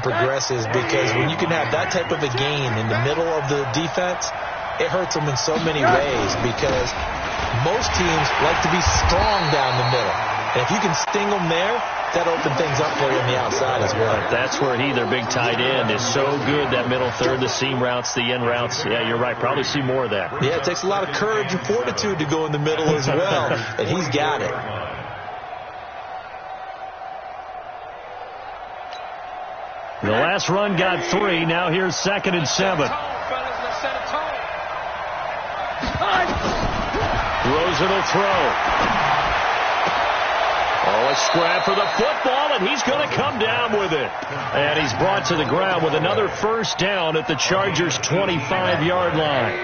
progresses, because when you can have that type of a gain in the middle of the defense, it hurts them in so many ways, because most teams like to be strong down the middle. And if you can sting them there, that opens things up for you on the outside as well. That's where their big tight end, is so good, that middle third, the seam routes, the in routes. Yeah, you're right. Probably see more of that. Yeah, it takes a lot of courage and fortitude to go in the middle as well, and he's got it. The last run got 3. Now here's 2nd and 7. Rosen will throw. Oh, a scrap for the football, and he's going to come down with it. And he's brought to the ground with another first down at the Chargers' 25-yard line.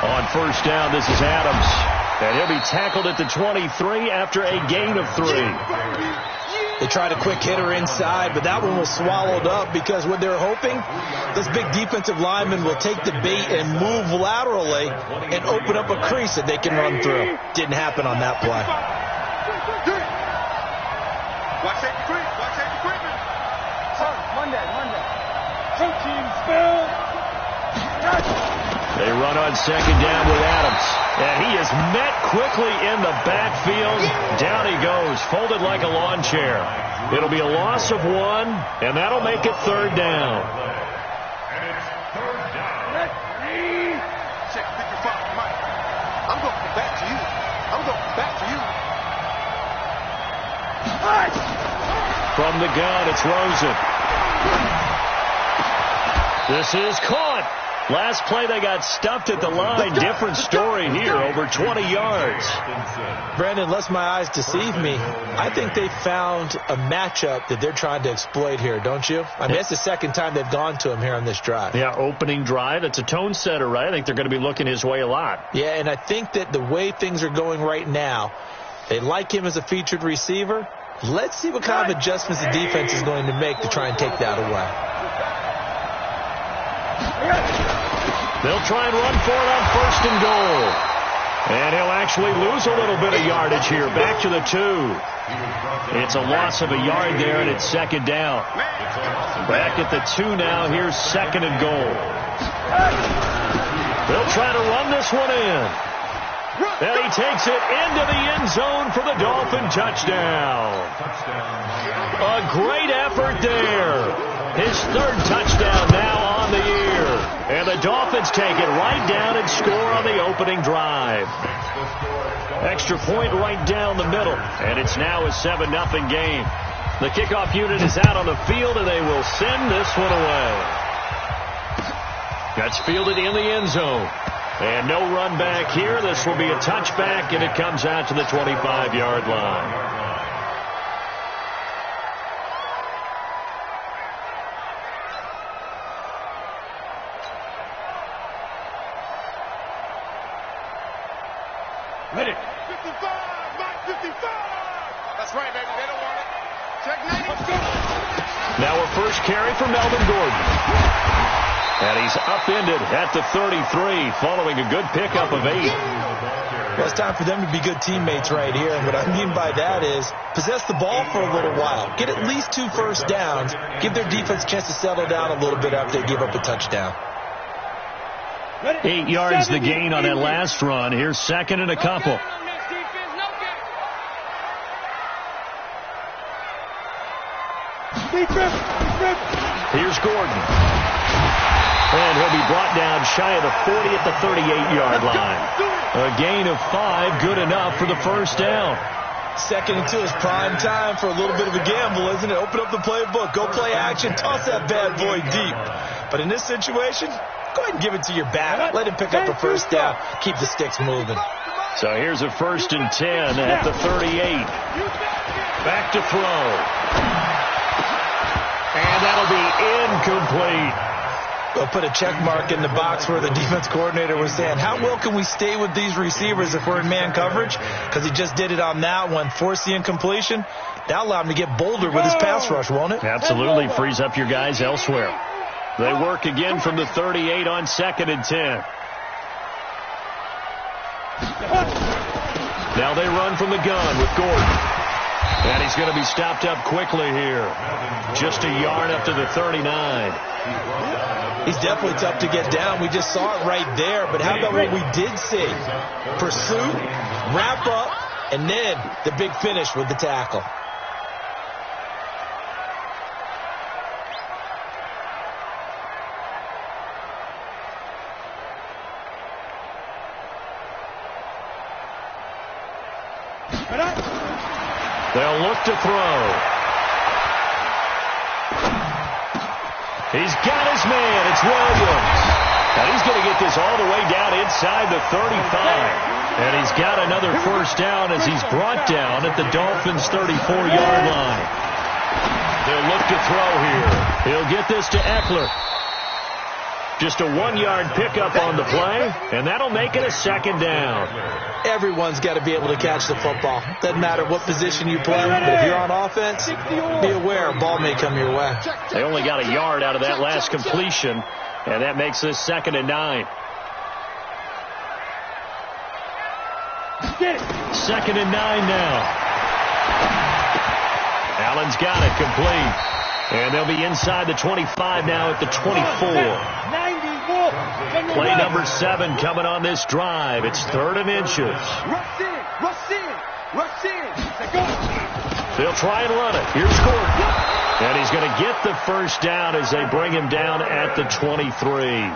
On first down, this is Adams. And he'll be tackled at the 23 after a gain of 3. They tried a quick hitter inside, but that one was swallowed up, because what they're hoping, this big defensive lineman will take the bait and move laterally and open up a crease that they can run through. Didn't happen on that play. Watch that quick. Watch that equipment. Monday. 2 teams spell. They run on 2nd down with Adams. And he is met quickly in the backfield. Down he goes, folded like a lawn chair. It'll be a loss of 1, and that'll make it 3rd down. Check, pick your father, Mike. I'm going to come back to you. From the gun, it's Rosen. This is caught. Last play, they got stuffed at the line. Different story here, over 20 yards. Brandon, unless my eyes deceive me, I think they found a matchup that they're trying to exploit here, don't you? I mean, it's the 2nd time they've gone to him here on this drive. Yeah, opening drive. It's a tone setter, right? I think they're going to be looking his way a lot. Yeah, and I think that the way things are going right now, they like him as a featured receiver. Let's see what kind of adjustments the defense is going to make to try and take that away. They'll try and run for it on 1st and goal. And he'll actually lose a little bit of yardage here. Back to the 2. It's a loss of a yard there, and it's 2nd down. Back at the 2 now. Here's 2nd and goal. They'll try to run this one in. And he takes it into the end zone for the Dolphin touchdown. A great effort there. His 3rd touchdown now on the year. And the Dolphins take it right down and score on the opening drive. Extra point right down the middle. And it's now a 7-0 game. The kickoff unit is out on the field, and they will send this one away. That's fielded in the end zone. And no run back here. This will be a touchback, and it comes out to the 25-yard line. Ready. 55, Mike 55. That's right, baby. They don't want it. Check 9. Let's go. Now a first carry for Melvin Gordon. And he's upended at the 33 following a good pickup of 8. Well, it's time for them to be good teammates right here. And what I mean by that is possess the ball for a little while. Get at least 2 first downs. Give their defense a chance to settle down a little bit after they give up a touchdown. 8 yards the gain on that last run. Here's 2nd and a couple. Here's Gordon. And he'll be brought down shy of the 40 at the 38-yard line. A gain of 5, good enough for the first down. 2nd and 2 is prime time for a little bit of a gamble, isn't it? Open up the playbook, go play action, toss that bad boy deep. But in this situation, go ahead and give it to your back. Let him pick up a first down. Keep the sticks moving. So here's a 1st and 10 at the 38. Back to throw. And that'll be incomplete. They'll put a check mark in the box where the defense coordinator was saying, how well can we stay with these receivers if we're in man coverage? Because he just did it on that one. Force the incompletion. That'll allow him to get bolder with his pass rush, won't it? Absolutely. Frees up your guys elsewhere. They work again from the 38 on 2nd and 10. Now they run from the gun with Gordon. And he's going to be stopped up quickly here. Just a yard up to the 39. He's definitely tough to get down. We just saw it right there. But how about what we did see? Pursuit, wrap up, and then the big finish with the tackle. They'll look to throw. He's got his man. It's Williams. And he's going to get this all the way down inside the 35. And he's got another first down as he's brought down at the Dolphins' 34-yard line. They'll look to throw here. He'll get this to Eckler. Just a 1-yard pickup on the play, and that'll make it a second down. Everyone's got to be able to catch the football. Doesn't matter what position you play, but if you're on offense, be aware a ball may come your way. They only got a yard out of that last completion, and that makes this 2nd and 9. 2nd and 9 now. Allen's got it complete. And they'll be inside the 25 now at the 24. Play number 7 coming on this drive. It's 3rd and inches. They'll try and run it. Here's Gordon. And he's going to get the first down as they bring him down at the 23.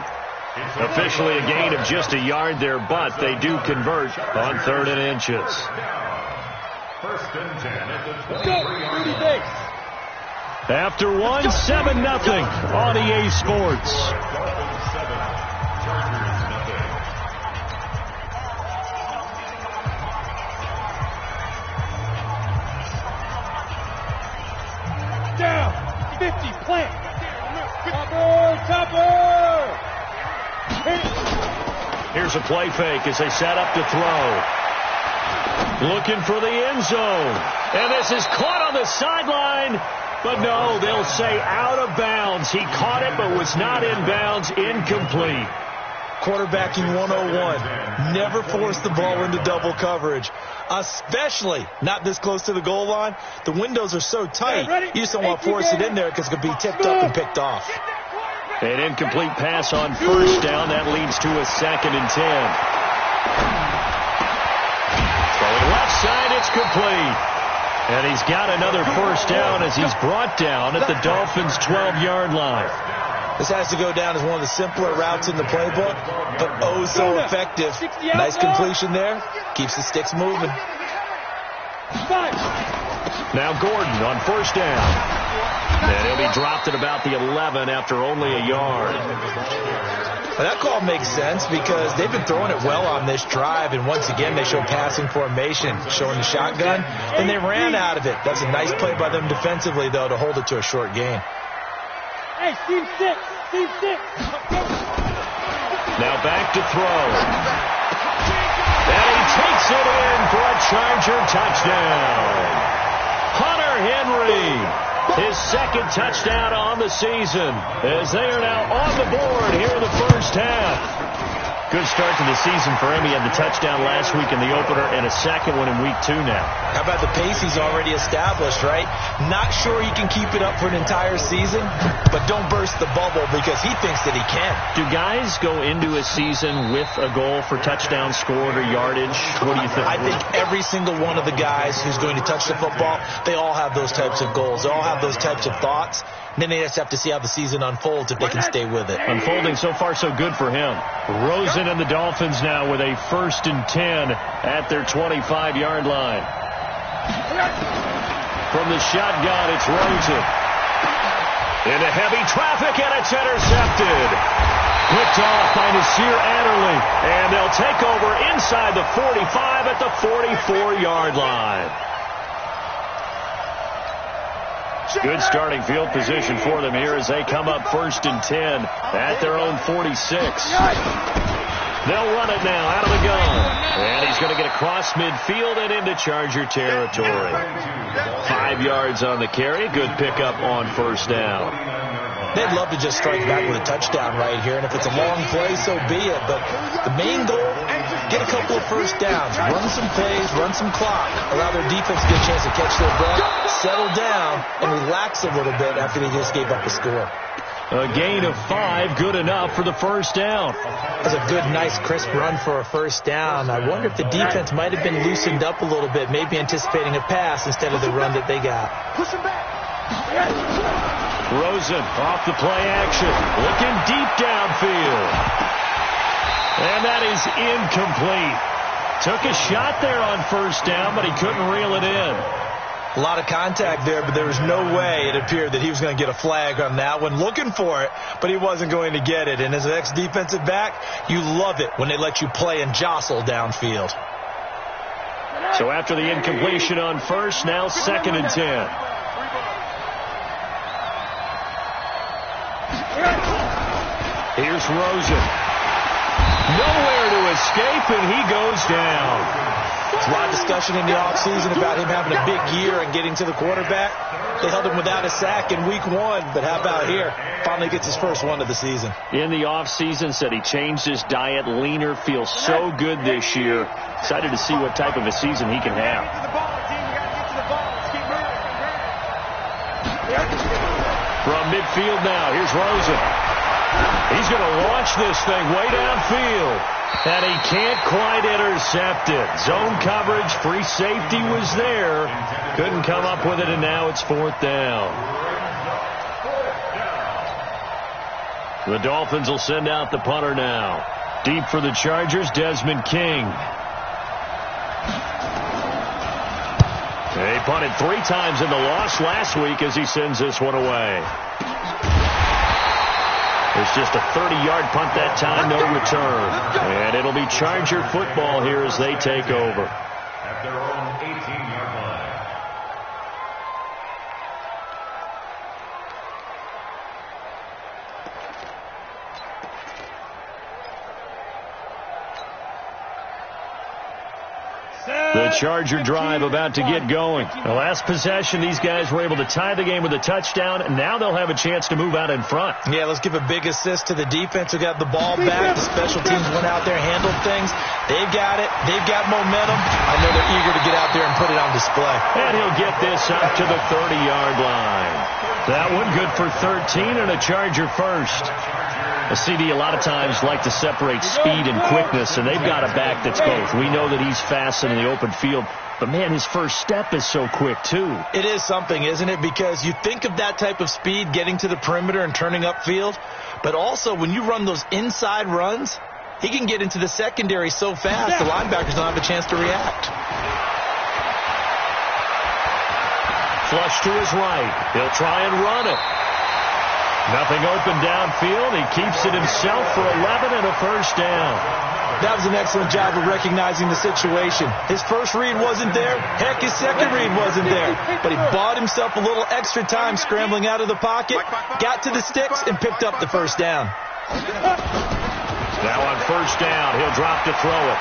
Officially a gain of just a yard there, but they do convert on 3rd and inches. 1st and 10 at the 23 base. After 1, 7-0 on EA Sports. Down, 50, plant. Topper. Here's a play fake as they set up to throw. Looking for the end zone. And this is caught on the sideline. But no, they'll say out of bounds. He caught it but was not in bounds. Incomplete. Quarterbacking 101. Never force the ball into double coverage, especially not this close to the goal line. The windows are so tight, you just don't want to force it in there because it could be tipped up and picked off. An incomplete pass on first down. That leads to a 2nd and 10. Throwing left side, it's complete. And he's got another first down as he's brought down at the Dolphins' 12-yard line. This has to go down as one of the simpler routes in the playbook, but oh so effective. Nice completion there. Keeps the sticks moving. Now Gordon on first down. And he'll be dropped at about the 11 after only a yard. Well, that call makes sense because they've been throwing it well on this drive, and once again they show passing formation, showing the shotgun, and they ran out of it. That's a nice play by them defensively, though, to hold it to a short gain. Hey, Steve 6. Now back to throw. And he takes it in for a Charger touchdown. Hunter Henry. His 2nd touchdown on the season as they are now on the board here in the first half. Good start to the season for him. He had the touchdown last week in the opener and a second one in week 2 now. How about the pace he's already established, right? Not sure he can keep it up for an entire season, but don't burst the bubble because he thinks that he can. Do guys go into a season with a goal for touchdown scored or yardage? What do you think? I think every single one of the guys who's going to touch the football, they all have those types of goals. They all have those types of thoughts. And then they just have to see how the season unfolds if they can stay with it. Unfolding so far so good for him. Rosen and the Dolphins now with a 1st and 10 at their 25-yard line. From the shotgun, it's Rosen. Into heavy traffic, and it's intercepted. Picked off by Nasir Adderley. And they'll take over inside the 45 at the 44-yard line. Good starting field position for them here as they come up 1st and 10 at their own 46. They'll run it now out of the gun. And he's going to get across midfield and into Charger territory. 5 yards on the carry. Good pickup on first down. They'd love to just strike back with a touchdown right here. And if it's a long play, so be it. But the main goal, get a couple of first downs, run some plays, run some clock, allow their defense to get a chance to catch their breath, settle down, and relax a little bit after they just gave up the score. A gain of 5, good enough for the first down. That's a good, nice, crisp run for a first down. I wonder if the defense might have been loosened up a little bit, maybe anticipating a pass instead of the run that they got. Push him back. Rosen off the play action, looking deep downfield. And that is incomplete. Took a shot there on first down, but he couldn't reel it in. A lot of contact there, but there was no way it appeared that he was going to get a flag on that one. Looking for it, but he wasn't going to get it. And as an ex-defensive back, you love it when they let you play and jostle downfield. So after the incompletion on first, now 2nd and 10. Here's Rosen. Nowhere to escape, and he goes down. There's a lot of discussion in the offseason about him having a big year and getting to the quarterback. They held him without a sack in week 1, but how about here? Finally gets his first one of the season. In the offseason, said he changed his diet, leaner, feels so good this year. Excited to see what type of a season he can have. From midfield now, here's Rosen. He's going to launch this thing way downfield. And he can't quite intercept it. Zone coverage, free safety was there. Couldn't come up with it, and now it's 4th down. The Dolphins will send out the punter now. Deep for the Chargers, Desmond King. They punted 3 times in the loss last week as he sends this one away. It's just a 30-yard punt that time, no return. And it'll be Charger football here as they take over. At their own 18-yard line. The Charger drive about to get going. The last possession, these guys were able to tie the game with a touchdown, and now they'll have a chance to move out in front. Yeah, let's give a big assist to the defense who got the ball back. The special teams went out there, handled things. They've got it. They've got momentum. I know they're eager to get out there and put it on display. And he'll get this up to the 30-yard line. That one good for 13 and a Charger first. A CD a lot of times like to separate speed and quickness, and they've got a back that's both. We know that he's fast in the open field, but, man, his first step is so quick, too. It is something, isn't it? Because you think of that type of speed getting to the perimeter and turning upfield, but also when you run those inside runs, he can get into the secondary so fast the linebackers don't have a chance to react. Flush to his right. He'll try and run it. Nothing open downfield. He keeps it himself for 11 and a first down. That was an excellent job of recognizing the situation. His first read wasn't there. Heck, his second read wasn't there. But he bought himself a little extra time scrambling out of the pocket, got to the sticks, and picked up the first down. Now on first down, he'll drop to throw it.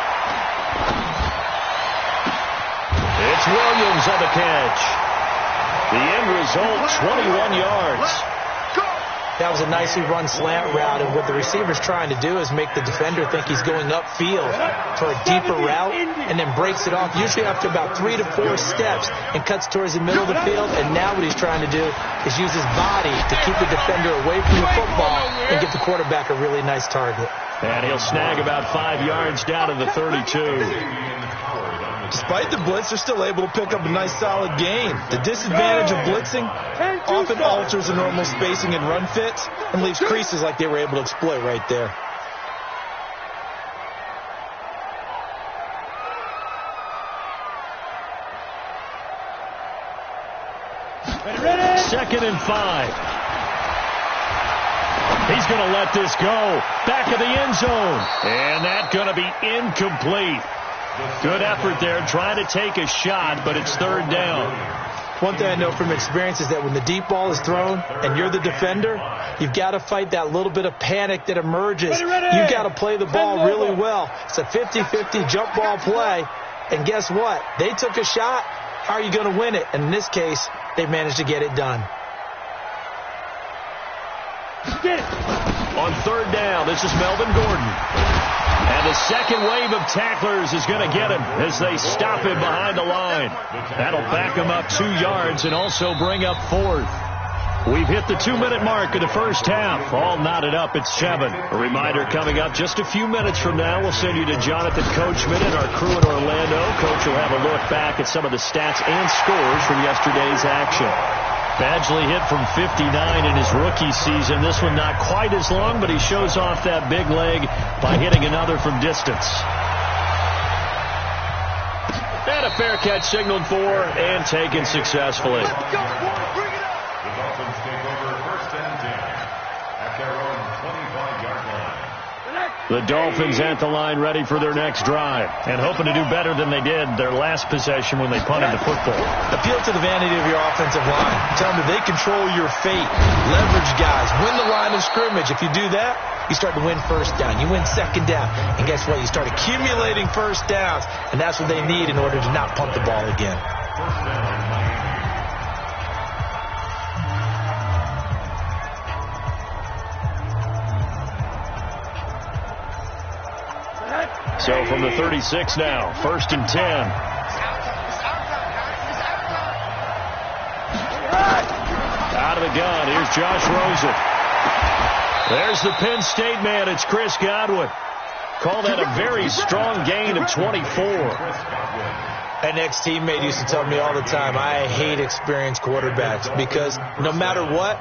It's Williams on the catch. The end result, 21 yards. That was a nicely run slant route, and what the receiver's trying to do is make the defender think he's going upfield for a deeper route and then breaks it off, usually after about 3 to 4 steps, and cuts towards the middle of the field. And now what he's trying to do is use his body to keep the defender away from the football and give the quarterback a really nice target. And he'll snag about 5 yards down to the 32. Despite the blitz, they're still able to pick up a nice solid gain. The disadvantage of blitzing often alters the normal spacing and run fits and leaves creases like they were able to exploit right there. Second and 5. He's going to let this go. Back of the end zone. And that's going to be incomplete. Good effort there, trying to take a shot, but it's third down. One thing I know from experience is that when the deep ball is thrown and you're the defender, you've got to fight that little bit of panic that emerges. You've got to play the ball really well. It's a 50-50 jump ball play, and guess what? They took a shot. How are you going to win it? And in this case, they managed to get it done. on third down. This is Melvin Gordon. And the second wave of tacklers is going to get him as they stop him behind the line. That'll back him up 2 yards and also bring up fourth. We've hit the 2-minute mark of the first half. All knotted up at 7. A reminder coming up just a few minutes from now. We'll send you to Jonathan Coachman and our crew in Orlando. Coach will have a look back at some of the stats and scores from yesterday's action. Badgley hit from 59 in his rookie season. This one not quite as long, but he shows off that big leg by hitting another from distance. And a fair catch signaled for and taken successfully. The Dolphins take over first and 10 at their own 25-yard line. The Dolphins at the line ready for their next drive and hoping to do better than they did their last possession when they punted the football. Appeal to the vanity of your offensive line. Tell them that they control your fate. Leverage guys. Win the line of scrimmage. If you do that, you start to win first down. You win second down. And guess what? You start accumulating first downs. And that's what they need in order to not punt the ball again. First down, Miami. So from the 36 now, first and 10. Out of the gun, here's Josh Rosen. There's the Penn State man, it's Chris Godwin. Call that a very strong gain of 24. An ex-teammate used to tell me all the time, I hate experienced quarterbacks because no matter what,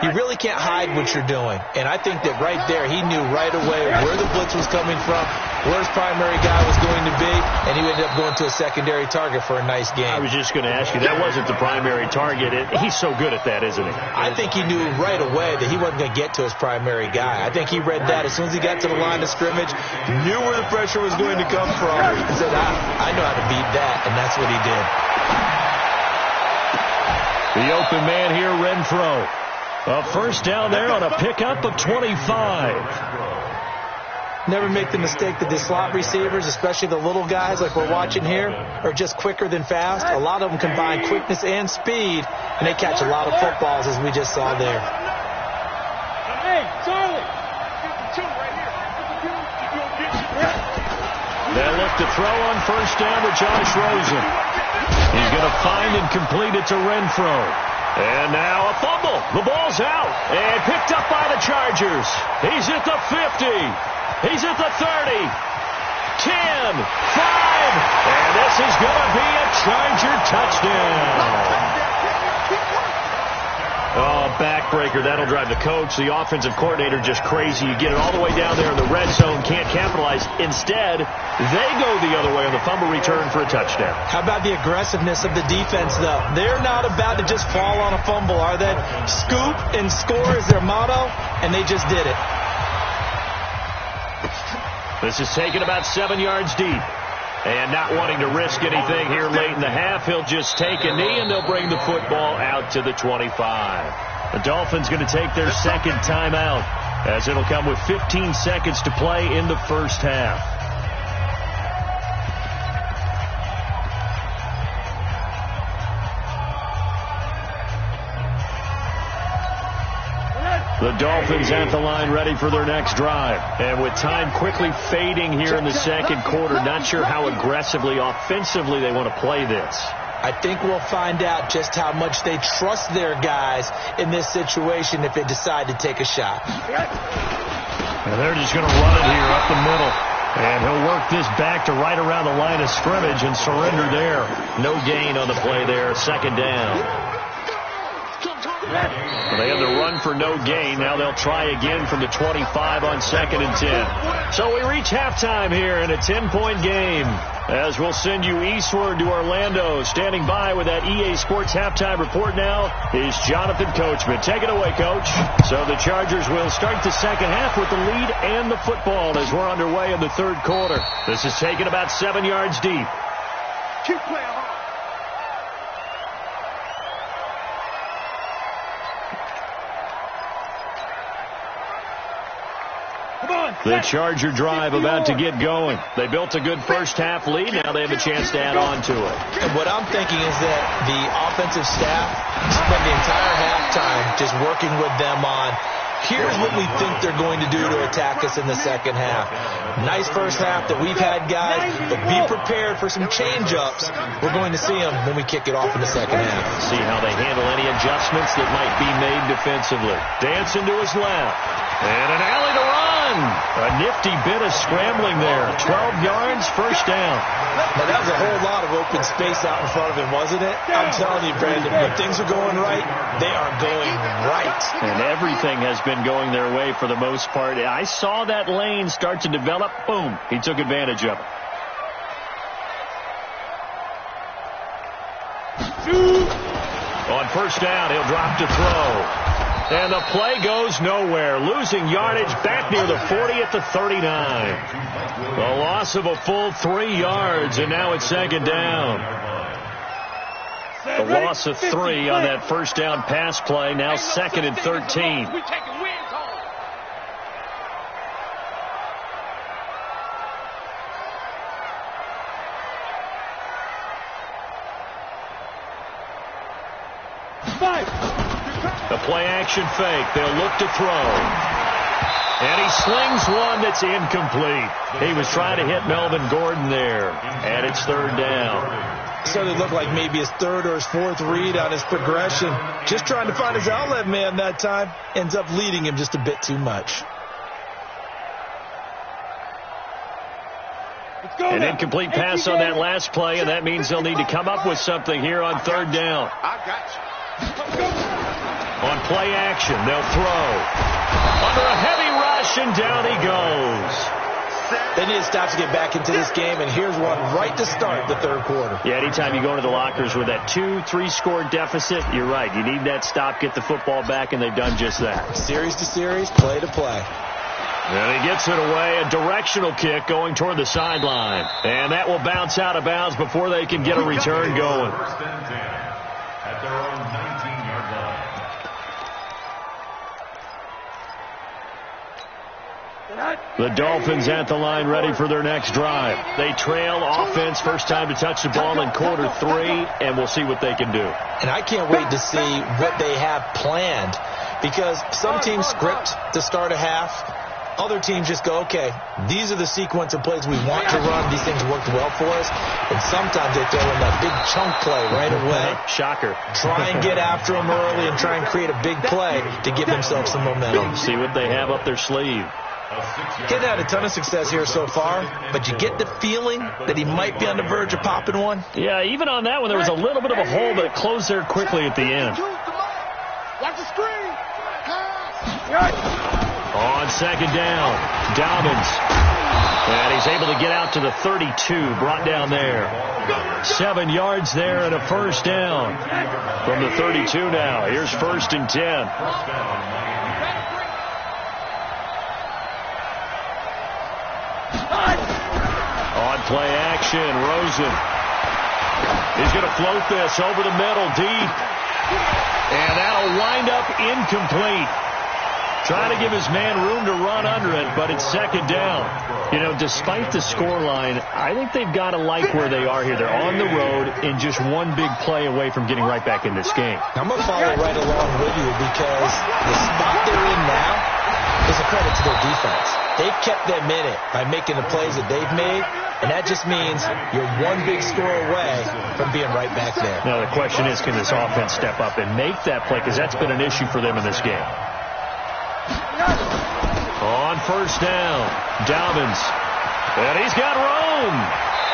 you really can't hide what you're doing. And I think that right there, he knew right away where the blitz was coming from, where his primary guy was going to be, and he ended up going to a secondary target for a nice game. I was just going to ask you, that wasn't the primary target. He's so good at that, isn't he? I think he knew right away that he wasn't going to get to his primary guy. I think he read that as soon as he got to the line of scrimmage, knew where the pressure was going to come from, and said, I know how to beat that, and that's what he did. The open man here, Renfro. A first down there on a pickup of 25. Never make the mistake that the slot receivers, especially the little guys like we're watching here, are just quicker than fast. A lot of them combine quickness and speed, and they catch a lot of footballs, as we just saw there. Hey, Charlie! 52 right here. They look to throw on first down to Josh Rosen. He's going to find and complete it to Renfro. And now a fumble. The ball's out and picked up by the Chargers. He's at the 50. He's at the 30. 10, 5. And this is going to be a Charger touchdown. Oh, backbreaker. That'll drive the coach, the offensive coordinator, just crazy. You get it all the way down there in the red zone, can't capitalize. Instead, they go the other way on the fumble return for a touchdown. How about the aggressiveness of the defense, though? They're not about to just fall on a fumble, are they? Scoop and score is their motto, and they just did it. This is taken about 7 yards deep. And not wanting to risk anything here late in the half, he'll just take a knee, and they'll bring the football out to the 25. The Dolphins going to take their second timeout, as it'll come with 15 seconds to play in the first half. The Dolphins at the line ready for their next drive. And with time quickly fading here in the second quarter, not sure how aggressively, offensively they want to play this. I think we'll find out just how much they trust their guys in this situation if they decide to take a shot. And they're just going to run it here up the middle. And he'll work this back to right around the line of scrimmage and surrender there. No gain on the play there, second down. They had to run for no gain. Now they'll try again from the 25 on second and 10. So we reach halftime here in a 10-point game, as we'll send you eastward to Orlando. Standing by with that EA Sports halftime report now is Jonathan Coachman. Take it away, Coach. So the Chargers will start the second half with the lead and the football as we're underway in the third quarter. This is taken about 7 yards deep. Keep playing hard. The Charger drive about to get going. They built a good first half lead. Now they have a chance to add on to it. And what I'm thinking is that the offensive staff spent the entire halftime just working with them on Here's what we think they're going to do to attack us in the second half. Nice first half that we've had, guys, but be prepared for some change-ups. We're going to see them when we kick it off in the second half. See how they handle any adjustments that might be made defensively. Dancing to his left. And an alley to run. A nifty bit of scrambling there. 12 yards, first down. Now, that was a whole lot of open space out in front of him, wasn't it? I'm telling you, Brandon, when things are going right, they are going right. And everything has been going their way for the most part. I saw that lane start to develop. Boom. He took advantage of it. On first down, he'll drop to throw. And the play goes nowhere. Losing yardage back near the 40 at the 39. A loss of a full 3 yards, and now it's second down. The loss of 3 on that first down pass play. Now second and 13. The play-action fake. They'll look to throw. And he slings one that's incomplete. He was trying to hit Melvin Gordon there. And it's third down. So it looked like maybe his third or his fourth read on his progression. Just trying to find his outlet man that time. Ends up leading him just a bit too much. An incomplete pass on that last play, and that means they'll need to come up with something here on third down. I got you. On play action, they'll throw. Under a heavy rush, and down he goes. They need to stop to get back into this game, and here's one right to start the third quarter. Yeah, anytime you go into the lockers with that 2-3 score deficit, you're right. You need that stop, get the football back, and they've done just that. Series to series, play to play. And he gets it away, a directional kick going toward the sideline. And that will bounce out of bounds before they can get a return going. First and 10 at their own 19-yard line. The Dolphins at the line ready for their next drive. They trail offense, first time to touch the ball in quarter 3, and we'll see what they can do. And I can't wait to see what they have planned, because some teams script to start a half. Other teams just go, okay, these are the sequence of plays we want to run. These things worked well for us. And sometimes they throw in that big chunk play right away. Shocker. Try and get after them early and try and create a big play to give themselves some momentum. See what they have up their sleeve. Kid had a ton of success here so far, but you get the feeling that he might be on the verge of popping one. Yeah, even on that one, there was a little bit of a hole, but it closed there quickly at the end. Watch the screen. On second down, Dobbins. And he's able to get out to the 32, brought down there. 7 yards there and a first down. From the 32 now, here's first and 10. On play action, Rosen. He's going to float this over the middle, deep. And that'll wind up incomplete. Trying to give his man room to run under it, but it's second down. You know, despite the scoreline, I think they've got to like where they are here. They're on the road and just one big play away from getting right back in this game. I'm going to follow right along with you, because the spot they're in now is a credit to their defense. They've kept them in it by making the plays that they've made, and that just means you're one big score away from being right back there. Now, the question is, can this offense step up and make that play? Because that's been an issue for them in this game. On first down, Dobbins. And he's got room.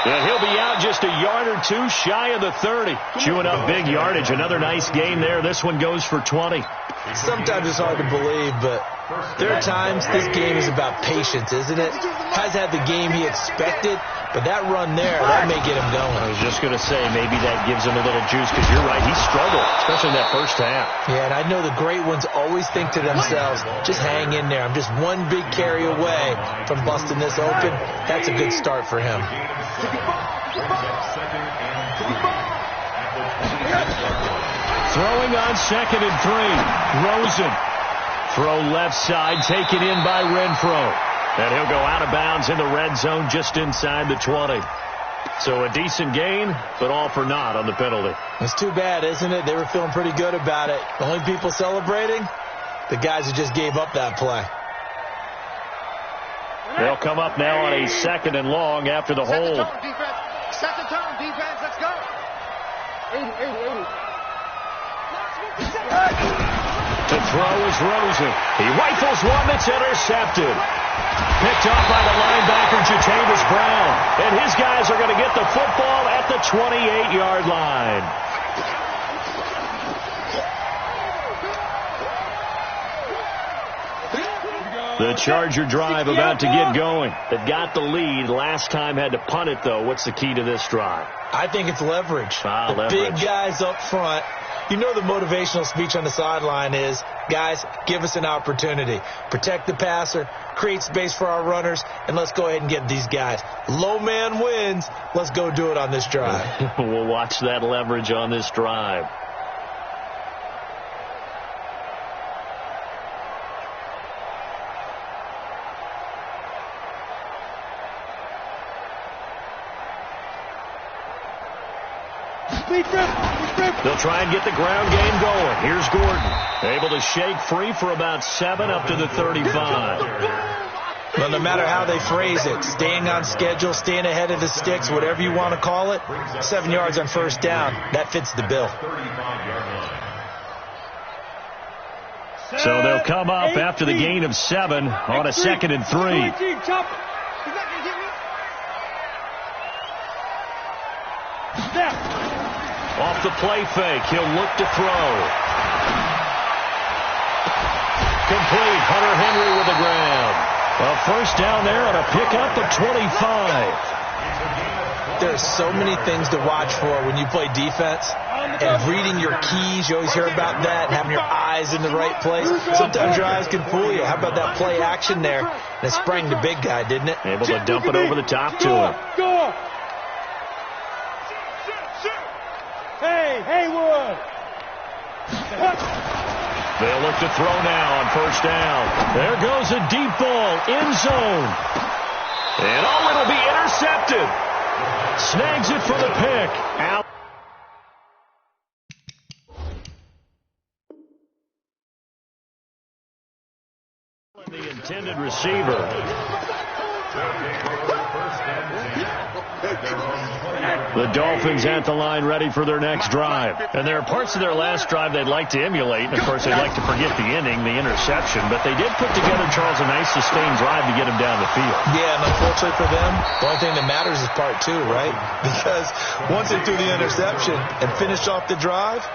And he'll be out just a yard or two shy of the 30. Chewing up big yardage. Another nice gain there. This one goes for 20. Sometimes it's hard to believe, but there are times this game is about patience, isn't it? Has had the game he expected, but that run there, that may get him going. I was just going to say, maybe that gives him a little juice, because you're right, he struggled, especially in that first half. Yeah, and I know the great ones always think to themselves, just hang in there. I'm just one big carry away from busting this open. That's a good start for him. Throwing on second and 3. Rosen. Throw left side, taken in by Renfro. And he'll go out of bounds in the red zone just inside the 20. So a decent gain, but all for naught on the penalty. It's too bad, isn't it? They were feeling pretty good about it. The only people celebrating, the guys who just gave up that play. They'll come up now on a 2nd and long after the hold. Second turn, defense, let's go. 80. To throw is Rosen. He rifles one that's intercepted. Picked up by the linebacker, Jatavis Brown. And his guys are going to get the football at the 28-yard line. The Charger drive about to get going. They've got the lead. Last time had to punt it, though. What's the key to this drive? I think it's leverage. Leverage. Big guys up front. You know the motivational speech on the sideline is, guys, give us an opportunity. Protect the passer, create space for our runners, and let's go ahead and get these guys. Low man wins. Let's go do it on this drive. We'll watch that leverage on this drive. They'll try and get the ground game going. Here's Gordon. Able to shake free for about 7 up to the 35. Well, no matter how they phrase it, staying on schedule, staying ahead of the sticks, whatever you want to call it, 7 yards on first down, that fits the bill. So they'll come up after the gain of 7 on a 2nd and 3. Off the play fake, he'll look to throw. Complete, Hunter Henry with the grab. A first down there on a pickup of 25. There's so many things to watch for when you play defense. And reading your keys, you always hear about that, and having your eyes in the right place. Sometimes your eyes can fool you. How about that play action there? And it sprang the big guy, didn't it? Able to dump it over the top to him. Hey, Haywood! They'll look to throw now on first down. There goes a deep ball, end zone. And it'll be intercepted. Snags it for the pick. Out. The intended receiver. The Dolphins at the line ready for their next drive. And there are parts of their last drive they'd like to emulate. And, of course, they'd like to forget the inning, the interception. But they did put together, Charles, a nice sustained drive to get him down the field. Yeah, and unfortunately for them, the only thing that matters is part 2, right? Because once they threw the interception and finished off the drive,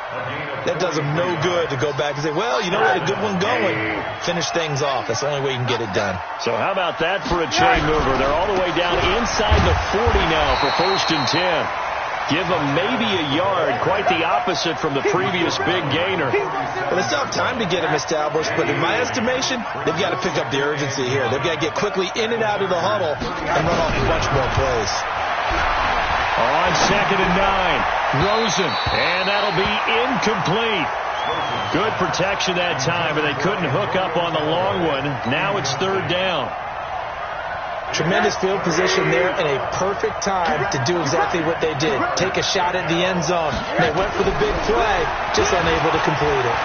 that does them no good to go back and say, well, you know what, a good one going. Finish things off. That's the only way you can get it done. So how about that for a chain mover? They're all the way down inside the 40 now for 1st and 10. Give them maybe a yard, quite the opposite from the previous big gainer. Well, they still have time to get them established, but in my estimation, they've got to pick up the urgency here. They've got to get quickly in and out of the huddle and run off a bunch more plays. On 2nd and 9, Rosen, and that'll be incomplete. Good protection that time, but they couldn't hook up on the long one. Now it's 3rd down. Tremendous field position there and a perfect time to do exactly what they did. Take a shot at the end zone. They went for the big play, just unable to complete it.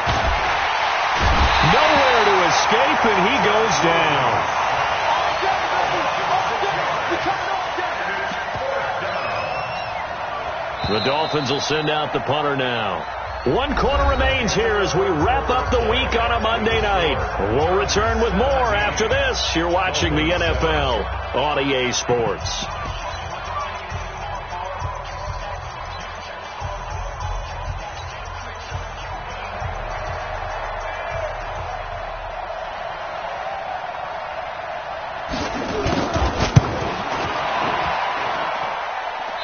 Nowhere to escape, and he goes down. The Dolphins will send out the punter now. 1 quarter remains here as we wrap up the week on a Monday night. We'll return with more after this. You're watching the NFL on EA Sports.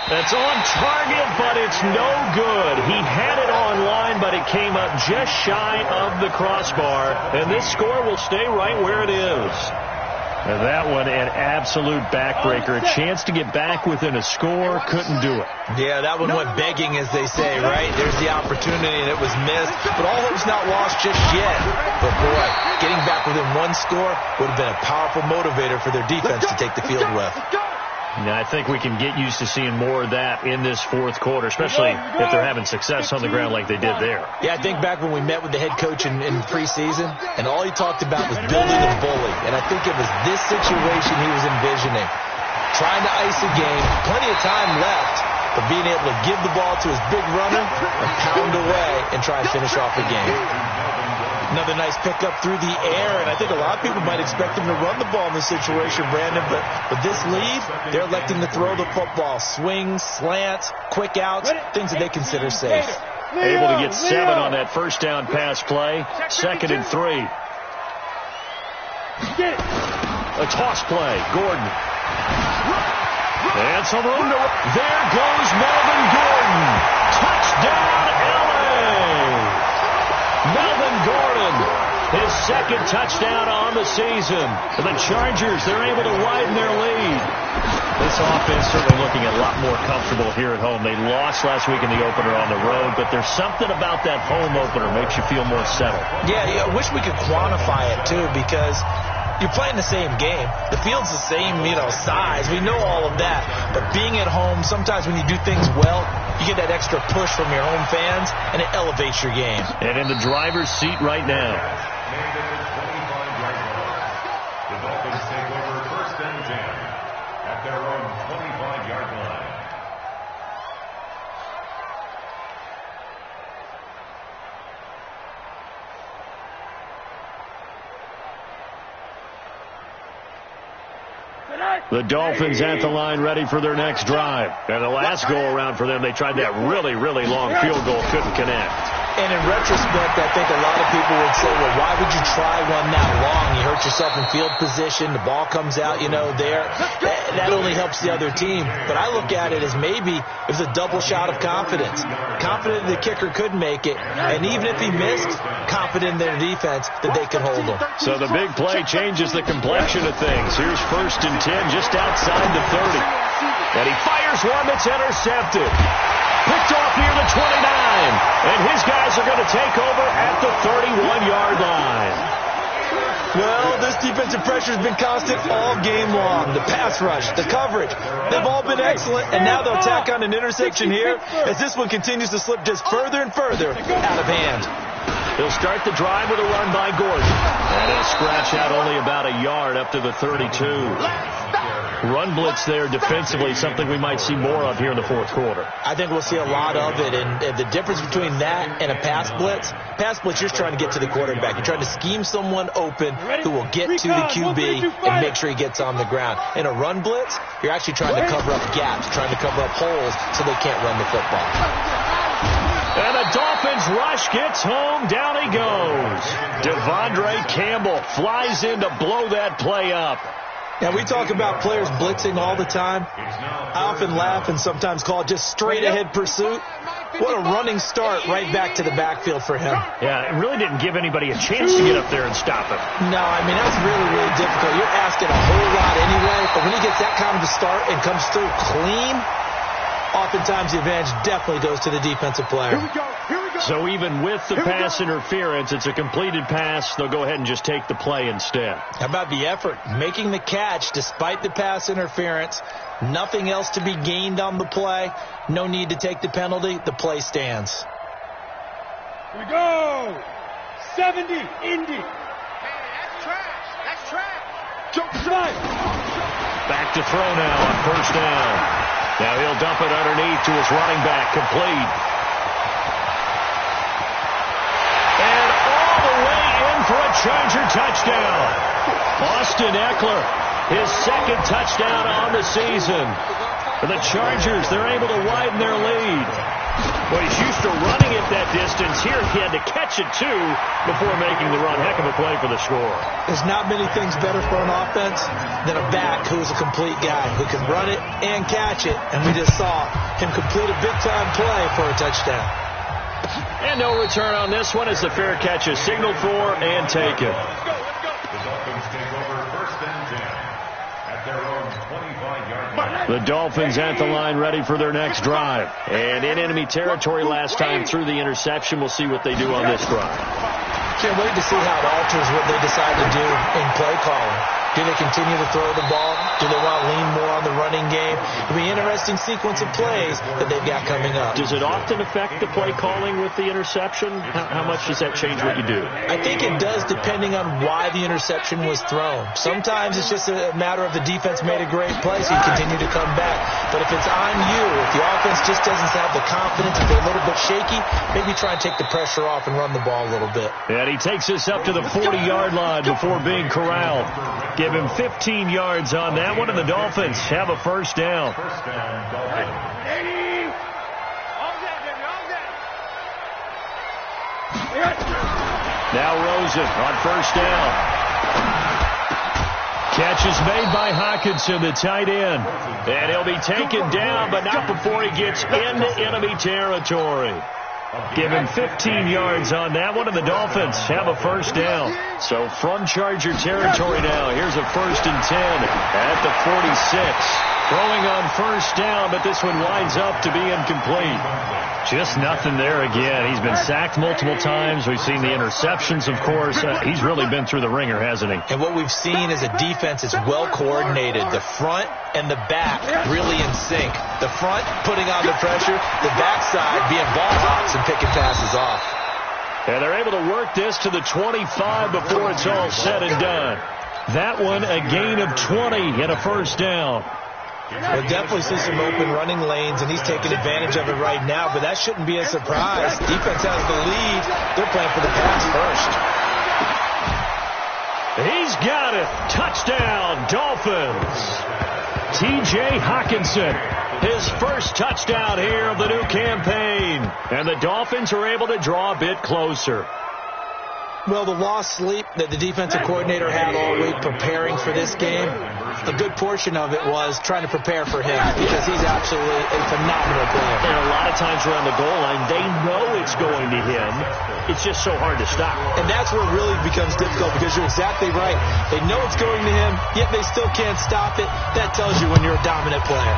That's on target, but it's no good. He had it on line, but it came up just shy of the crossbar. And this score will stay right where it is. And that one, an absolute backbreaker. A chance to get back within a score, couldn't do it. Yeah, that one went begging, as they say, right? There's the opportunity, and it was missed. But all hope's not lost just yet. But, boy, getting back within 1 score would have been a powerful motivator for their defense to take the field with. Now, I think we can get used to seeing more of that in this fourth quarter, especially if they're having success on the ground like they did there. Yeah, I think back when we met with the head coach in preseason, and all he talked about was building a bully. And I think it was this situation he was envisioning. Trying to ice a game, plenty of time left, but being able to give the ball to his big runner and pound away and try and finish off the game. Another nice pickup through the air, and I think a lot of people might expect him to run the ball in this situation, Brandon, but with this lead, they're electing to throw the football. Swings, slants, quick outs, things that they consider safe. Able to get 7 on that first down pass play. 2nd and 3. A toss play. Gordon. And some room to... There goes Melvin Gordon. Touchdown, L.A. Melvin Gordon, his 2nd touchdown on the season. The Chargers, they're able to widen their lead. This offense certainly looking a lot more comfortable here at home. They lost last week in the opener on the road, but there's something about that home opener makes you feel more settled. Yeah, I wish we could quantify it, too, because you're playing the same game. The field's the same, size. We know all of that. But being at home, sometimes when you do things well, you get that extra push from your home fans, and it elevates your game. And in the driver's seat right now. The Dolphins take over 1st and 10 at their own 25-yard line. The Dolphins at the line ready for their next drive. And the last go-around for them, they tried that really, really long field goal, couldn't connect. And in retrospect, I think a lot of people would say, well, why would you try one that long? You hurt yourself in field position. The ball comes out, there. That only helps the other team. But I look at it as maybe it was a double shot of confidence. Confident the kicker could make it. And even if he missed, confident in their defense that they could hold him. So the big play changes the complexion of things. Here's 1st and 10 just outside the 30. And he fires one that's intercepted. Picked off near the 29. And his guys are going to take over at the 31-yard line. Well, this defensive pressure has been constant all game long. The pass rush, the coverage, they've all been excellent. And now they'll tack on an interception here as this one continues to slip just further and further out of hand. He'll start the drive with a run by Gordon. And he'll scratch out only about a yard up to the 32. Run blitz there defensively, something we might see more of here in the fourth quarter. I think we'll see a lot of it, and the difference between that and a pass blitz, you're just trying to get to the quarterback. You're trying to scheme someone open who will get to the QB and make sure he gets on the ground. In a run blitz, you're actually trying to cover up gaps, trying to cover up holes so they can't run the football. And the Dolphins rush gets home. Down he goes. Devondre Campbell flies in to blow that play up. Now, we talk about players blitzing all the time. I often laugh and sometimes call it just straight-ahead pursuit. What a running start right back to the backfield for him. Yeah, it really didn't give anybody a chance to get up there and stop him. No, that's really, really difficult. You're asking a whole lot anyway, but when he gets that kind of a start and comes through clean, oftentimes the advantage definitely goes to the defensive player. So even with the pass interference, it's a completed pass. They'll go ahead and just take the play instead. How about the effort? Making the catch despite the pass interference. Nothing else to be gained on the play. No need to take the penalty. The play stands. Here we go. 70, Indy. That's trash. Jump strike. Back to throw now on 1st down. Now he'll dump it underneath to his running back, complete. And all the way in for a Charger touchdown. Austin Eckler, his 2nd touchdown on the season. For the Chargers, they're able to widen their lead. Well, he's used to running it that distance. Here he had to catch it, too, before making the run. Heck of a play for the score. There's not many things better for an offense than a back who's a complete guy who can run it and catch it. And we just saw him complete a big-time play for a touchdown. And no return on this one as the fair catch is signaled for and taken. The Dolphins take over 1st and 10 at their own 25-yard line. The Dolphins at the line ready for their next drive. And in enemy territory last time through the interception. We'll see what they do on this drive. Can't wait to see how it alters what they decide to do in play calling. Do they continue to throw the ball? Do they want to lean more on the running game? It'll be an interesting sequence of plays that they've got coming up. Does it often affect the play calling with the interception? How much does that change what you do? I think it does, depending on why the interception was thrown. Sometimes it's just a matter of the defense made a great play, so you continue to come back. But if it's on you, if the offense just doesn't have the confidence, if they're a little bit shaky, maybe try and take the pressure off and run the ball a little bit. And he takes us up to the 40-yard line before being corralled. Give him 15 yards on that one, and the Dolphins have a first down. Now Rosen on first down. Catch is made by Hockenson, the tight end. And he'll be taken down, but not before he gets into enemy territory. Give him 15 yards on that one, and the Dolphins have a first down. So from Charger territory now, here's a 1st and 10 at the 46. Throwing on first down, but this one winds up to be incomplete. Just nothing there again. He's been sacked multiple times. We've seen the interceptions, of course. He's really been through the ringer, hasn't he? And what we've seen is a defense that's well coordinated. The front and the back really in sync. The front putting on the pressure, the backside being ball hawks and picking passes off. And they're able to work this to the 25 before it's all said and done. That one a gain of 20 and a first down. We'll definitely see some open running lanes, and he's taking advantage of it right now, but that shouldn't be a surprise. Defense has the lead. They're playing for the pass first. He's got it. Touchdown, Dolphins. T.J. Hockenson, his first touchdown here of the new campaign. And the Dolphins are able to draw a bit closer. Well, the lost sleep that the defensive coordinator had all week preparing for this game, a good portion of it was trying to prepare for him because he's absolutely a phenomenal player. And a lot of times around the goal line, they know it's going to him. It's just so hard to stop. And that's where it really becomes difficult because you're exactly right. They know it's going to him, yet they still can't stop it. That tells you when you're a dominant player.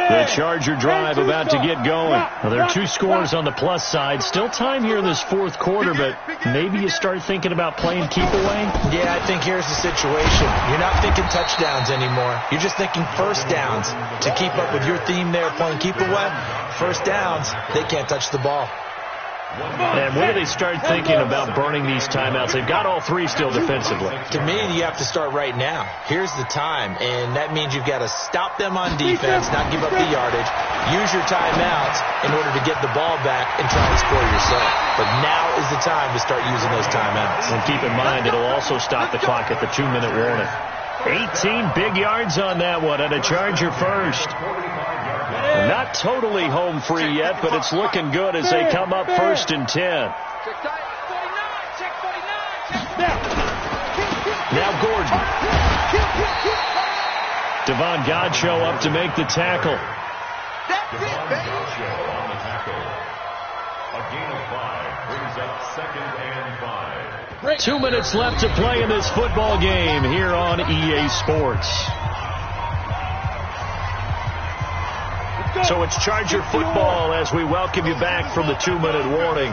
The Charger drive about to get going. Well, there are 2 scores on the plus side. Still time here in this 4th quarter, but maybe you start thinking about playing keep away? Yeah, I think here's the situation. You're not thinking touchdowns anymore. You're just thinking first downs. To keep up with your theme there, playing keep away, first downs, they can't touch the ball. And when do they start thinking about burning these timeouts? They've got all 3 still defensively. To me, you have to start right now. Here's the time, and that means you've got to stop them on defense, not give up the yardage, use your timeouts in order to get the ball back and try and score yourself. But now is the time to start using those timeouts. And keep in mind, it'll also stop the clock at the 2-minute warning. 18 big yards on that one, and a Charger first. Not totally home free yet, but it's looking good as they come up 1st and 10. Now Gordon. Devon Godchaux up to make the tackle. A gain of 5 brings up 2nd and 5. 2 minutes left to play in this football game here on EA Sports. So it's Charger football as we welcome you back from the 2-minute warning.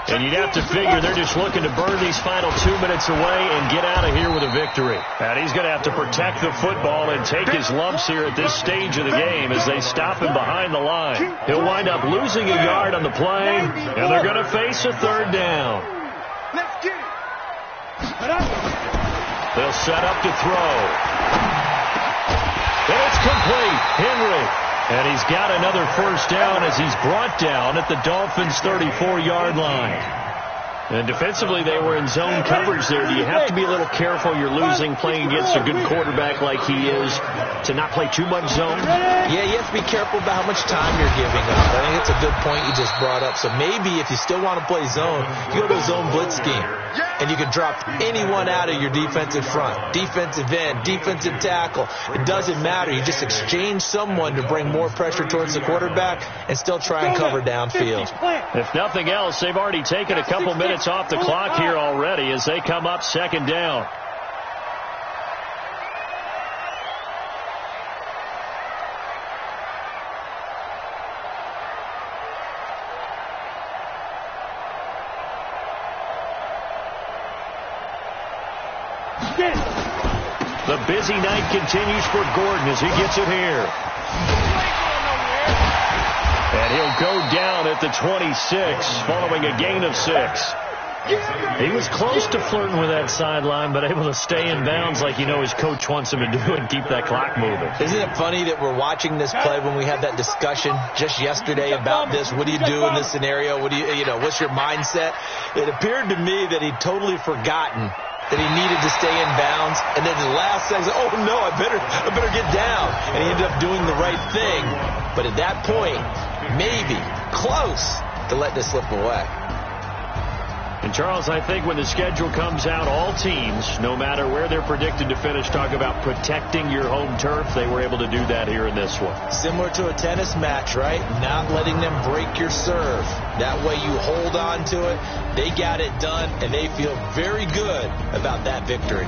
And you'd have to figure they're just looking to burn these final 2 minutes away and get out of here with a victory. And he's going to have to protect the football and take his lumps here at this stage of the game as they stop him behind the line. He'll wind up losing a yard on the play, and they're going to face a 3rd down. They'll set up to throw. And it's complete. Henry. And he's got another first down as he's brought down at the Dolphins' 34-yard line. And defensively, they were in zone coverage there. Do you have to be a little careful? You're losing playing against a good quarterback like he is to not play too much zone? Yeah, you have to be careful about how much time you're giving up. I think it's a good point you just brought up. So maybe if you still want to play zone, you go to a zone blitz scheme. And you can drop anyone out of your defensive front, defensive end, defensive tackle. It doesn't matter. You just exchange someone to bring more pressure towards the quarterback and still try and cover downfield. If nothing else, they've already taken a couple minutes off the clock here already as they come up 2nd down. The busy night continues for Gordon as he gets it here. And he'll go down at the 26 following a gain of 6. He was close to flirting with that sideline, but able to stay in bounds like his coach wants him to do and keep that clock moving. Isn't it funny that we're watching this play when we had that discussion just yesterday about this? What do you do in this scenario? What do what's your mindset? It appeared to me that he'd totally forgotten that he needed to stay in bounds, and then the last second, oh no, I better get down. And he ended up doing the right thing. But at that point, maybe close to let this slip away. And, Charles, I think when the schedule comes out, all teams, no matter where they're predicted to finish, talk about protecting your home turf. They were able to do that here in this one. Similar to a tennis match, right? Not letting them break your serve. That way you hold on to it. They got it done, and they feel very good about that victory.